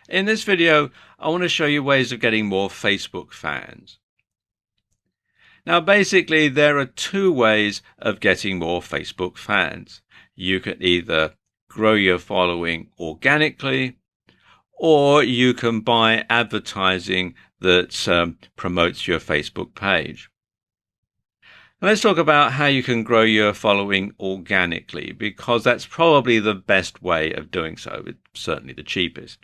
In this video, I want to show you ways of getting more Facebook fans. Now, basically, there are two ways of getting more Facebook fans. You can either grow your following organically, or you can buy advertising that promotes your Facebook page. Let's talk about how you can grow your following organically, because that's probably the best way of doing so. It's certainly the cheapest.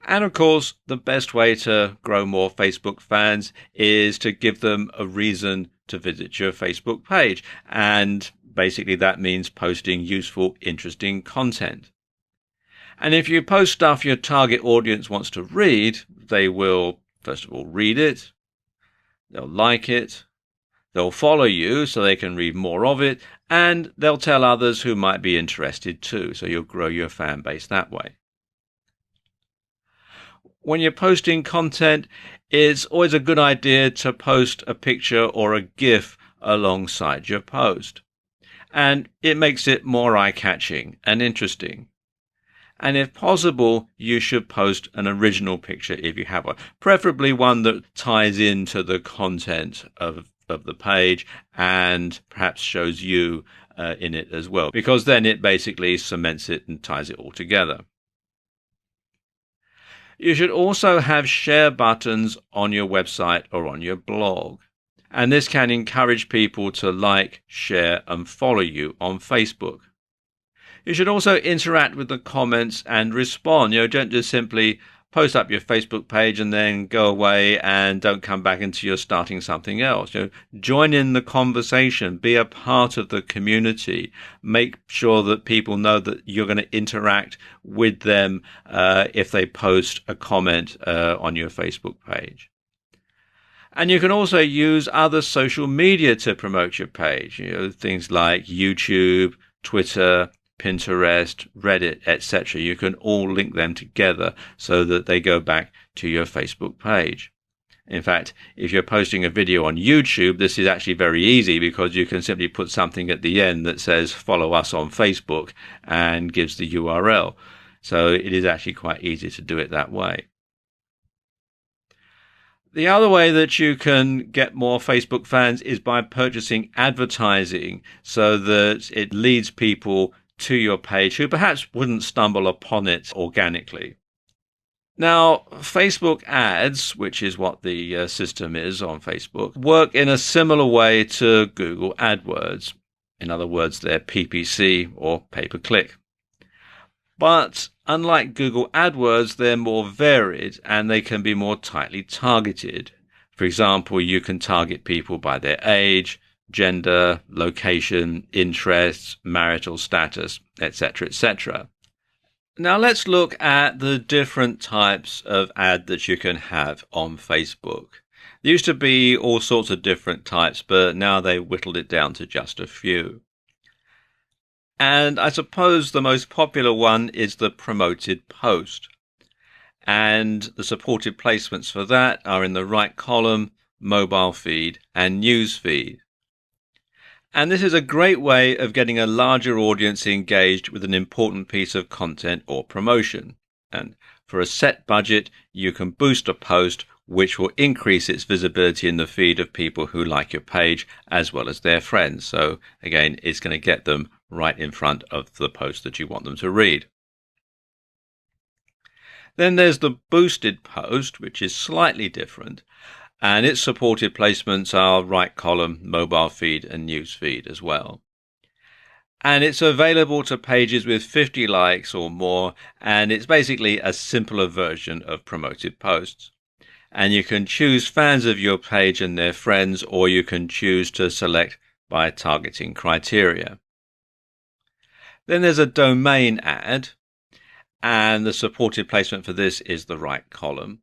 And of course, the best way to grow more Facebook fans is to give them a reason to visit your Facebook page. And basically that means posting useful, interesting content. And if you post stuff your target audience wants to read, they will, first of all, read it. They'll like it. They'll follow you so they can read more of it. And they'll tell others who might be interested too. So you'll grow your fan base that way. When you're posting content, it's always a good idea to post a picture or a GIF alongside your post. And it makes it more eye-catching and interesting. And if possible, you should post an original picture if you have one, preferably one that ties into the content of the page and perhaps shows you in it as well, because then it basically cements it and ties it all together. You should also have share buttons on your website or on your blog. And this can encourage people to like, share, and follow you on Facebook. You should also interact with the comments and respond. Don't just simply post up your Facebook page and then go away and don't come back until you're starting something else. Join in the conversation, be a part of the community, make sure that people know that you're going to interact with them if they post a comment on your Facebook page. And you can also use other social media to promote your page, things like YouTube, Twitter, Pinterest, Reddit, etc. You can all link them together so that they go back to your Facebook page. In fact, if you're posting a video on YouTube, this is actually very easy because you can simply put something at the end that says follow us on Facebook and gives the URL. So it is actually quite easy to do it that way. The other way that you can get more Facebook fans is by purchasing advertising so that it leads people to your page who perhaps wouldn't stumble upon it organically. Now, Facebook ads, which is what the system is on Facebook, work in a similar way to Google AdWords. In other words, they're PPC or pay-per-click. But unlike Google AdWords, they're more varied and they can be more tightly targeted. For example, you can target people by their age, gender, location, interests, marital status, etc., etc. Now let's look at the different types of ad that you can have on Facebook. There used to be all sorts of different types, but now they whittled it down to just a few. And I suppose the most popular one is the promoted post. And the supported placements for that are in the right column, mobile feed, and news feed. And this is a great way of getting a larger audience engaged with an important piece of content or promotion. And for a set budget, you can boost a post which will increase its visibility in the feed of people who like your page as well as their friends. So again, it's going to get them right in front of the post that you want them to read. Then there's the boosted post, which is slightly different. And its supported placements are right column, mobile feed, and news feed as well. And it's available to pages with 50 likes or more, and it's basically a simpler version of promoted posts. And you can choose fans of your page and their friends, or you can choose to select by targeting criteria. Then there's a domain ad, and the supported placement for this is the right column.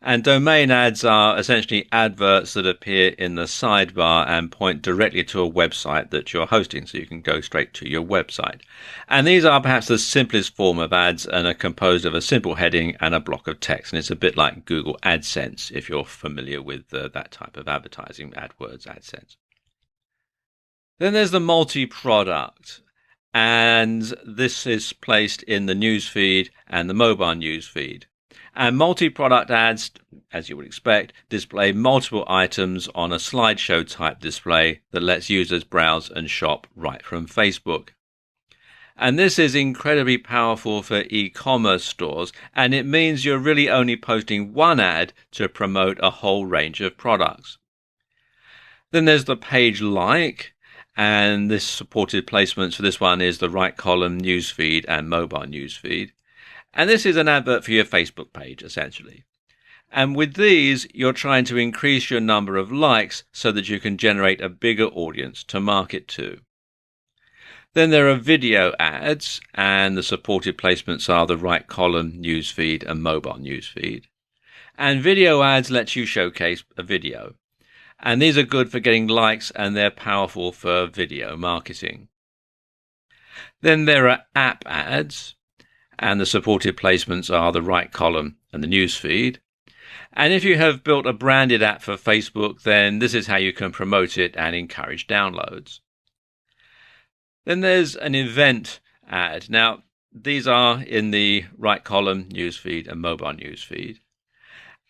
And domain ads are essentially adverts that appear in the sidebar and point directly to a website that you're hosting, so you can go straight to your website. And these are perhaps the simplest form of ads and are composed of a simple heading and a block of text. And it's a bit like Google AdSense, if you're familiar with that type of advertising, AdWords, AdSense. Then there's the multi-product. And this is placed in the newsfeed and the mobile newsfeed. And multi-product ads, as you would expect, display multiple items on a slideshow type display that lets users browse and shop right from Facebook. And this is incredibly powerful for e-commerce stores, and it means you're really only posting one ad to promote a whole range of products. Then there's the page like, and this supported placements for this one is the right column newsfeed and mobile newsfeed. And this is an advert for your Facebook page, essentially. And with these, you're trying to increase your number of likes so that you can generate a bigger audience to market to. Then there are video ads, and the supported placements are the right column newsfeed and mobile newsfeed. And video ads lets you showcase a video. And these are good for getting likes, and they're powerful for video marketing. Then there are app ads, and the supported placements are the right column and the newsfeed. And if you have built a branded app for Facebook, then this is how you can promote it and encourage downloads. Then there's an event ad. Now, these are in the right column newsfeed and mobile newsfeed.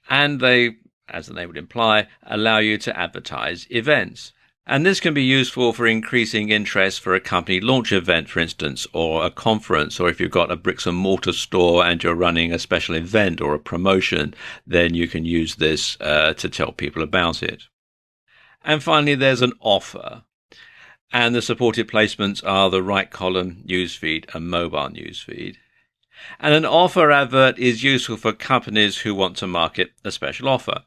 And they, as the name would imply, allow you to advertise events. And this can be useful for increasing interest for a company launch event, for instance, or a conference, or if you've got a bricks and mortar store and you're running a special event or a promotion, then you can use this to tell people about it. And finally, there's an offer. And the supported placements are the right column newsfeed and mobile newsfeed. And an offer advert is useful for companies who want to market a special offer.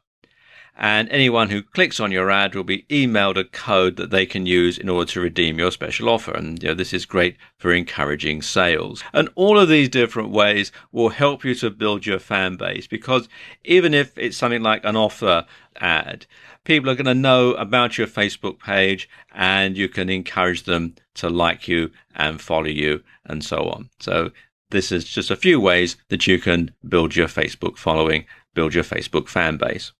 And anyone who clicks on your ad will be emailed a code that they can use in order to redeem your special offer. And this is great for encouraging sales. And all of these different ways will help you to build your fan base, because even if it's something like an offer ad, people are going to know about your Facebook page, and you can encourage them to like you and follow you and so on. So this is just a few ways that you can build your Facebook following, build your Facebook fan base.